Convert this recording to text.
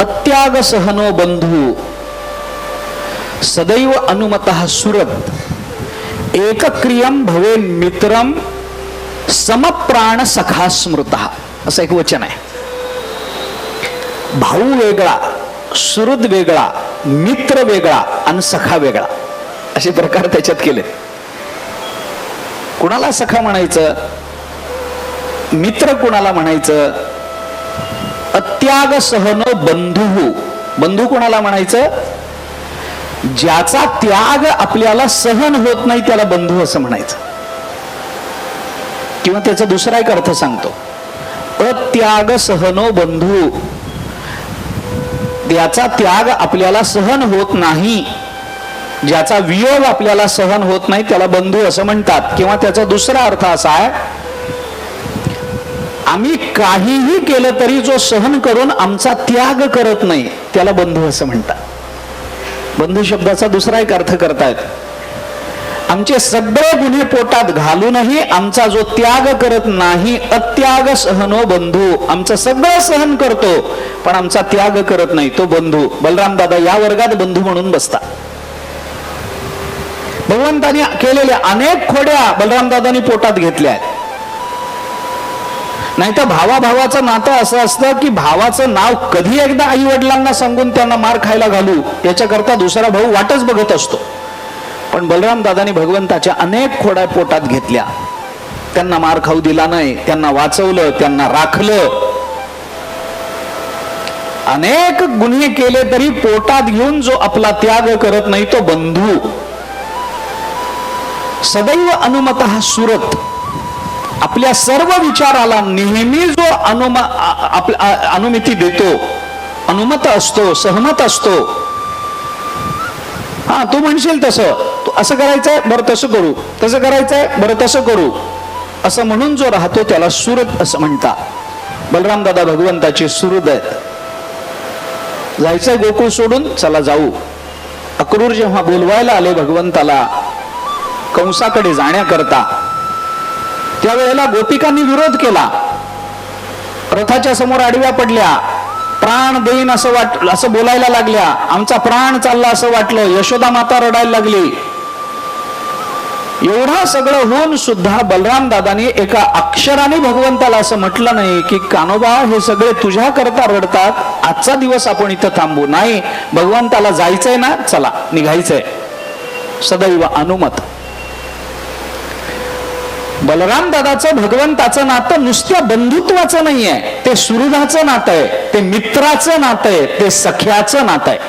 अत्याग सहनो बंधू सदैव अनुमतः सुरत एकक्रियम भवे मित्रम समप्राण सखा स्मृतः असं एक वचन आहे. भाऊ वेगळा, सुहृद वेगळा, मित्र वेगळा आणि सखा वेगळा असे प्रकार त्याच्यात केले. कुणाला सखा म्हणायचं, मित्र कुणाला म्हणायचं. अत्याग सहनो बंधू, बंधू कुणाला म्हणायचं, ज्याचा त्याग आपल्याला सहन होत नाही त्याला बंधू असं म्हणायचं. किंवा त्याचा दुसरा एक अर्थ सांगतो, अत्याग सहनो बंधू, ज्याचा त्याग आपल्याला सहन होत नाही, ज्याचा वियोग आपल्याला सहन होत नाही त्याला बंधू असं म्हणतात. किंवा त्याचा दुसरा अर्थ असा आहे, आम्ही काहीही केलं तरी जो सहन करून आमचा त्याग करत नाही त्याला बंधू असं म्हणतात. बंधू शब्दाचा दुसरा एक अर्थ करतायत, आमचे सगळे गुन्हे पोटात घालूनही आमचा जो त्याग करत नाही, अत्याग सहनो बंधू, आमचं सगळं सहन करतो पण आमचा त्याग करत नाही तो बंधू. बलराम दादा या वर्गात बंधू म्हणून बसतात. भगवंतानी केलेल्या अनेक खोड्या बलराम दादांनी पोटात घेतल्या आहेत. नाही तर भावाभावाचं नातं असं असतं की भावाचं नाव कधी एकदा आई वडिलांना सांगून त्यांना मार खायला घालू याच्याकरता दुसरा भाऊ वाटच बघत असतो. पण बलराम दादांनी भगवंताच्या अनेक खोड्या पोटात घेतल्या, त्यांना मार खाऊ दिला नाही, त्यांना वाचवलं, त्यांना राखलं. अनेक गुन्हे केले तरी पोटात घेऊन जो आपला त्याग करत नाही तो बंधू. सदैव अनुमतः सुरत, आपल्या सर्व विचाराला नेहमी जो अनुमती देतो, अनुमत असतो, सहमत असतो. हा तू म्हणशील तसं, तू असं करायचंय बरं तसं करू, तसं करायचंय बरं तसं करू, असं म्हणून जो राहतो त्याला सुरत असं म्हणतात. बलराम दादा भगवंताचे सुहृद आहेत. जायचंय गोकुळ सोडून, चला जाऊ. अक्रूर जेव्हा बोलवायला आले भगवंताला कंसाकडे जाण्याकरता, त्यावेळेला गोपिकांनी विरोध केला, रथाच्या समोर आडव्या पडल्या, प्राण देईन असं बोलायला लागल्या, आमचा प्राण चालला असं वाटलं, यशोदा माता रडायला लागली. एवढा सगळं होऊन सुद्धा बलराम दादानी एका अक्षराने भगवंताला असं म्हटलं नाही की कान्होबा हे सगळे तुझ्या करता रडतात, आजचा दिवस आपण इथं थांबू. नाही, भगवंताला जायचंय ना, चला निघायचंय. सदैव अनुमत. बलराम दादाचं भगवंताचं नातं नुसत्या बंधुत्वाचं नाहीये, ते सुहृदाचं नातं आहे, ते मित्राचं नातं आहे, ते सख्याचं नातं आहे.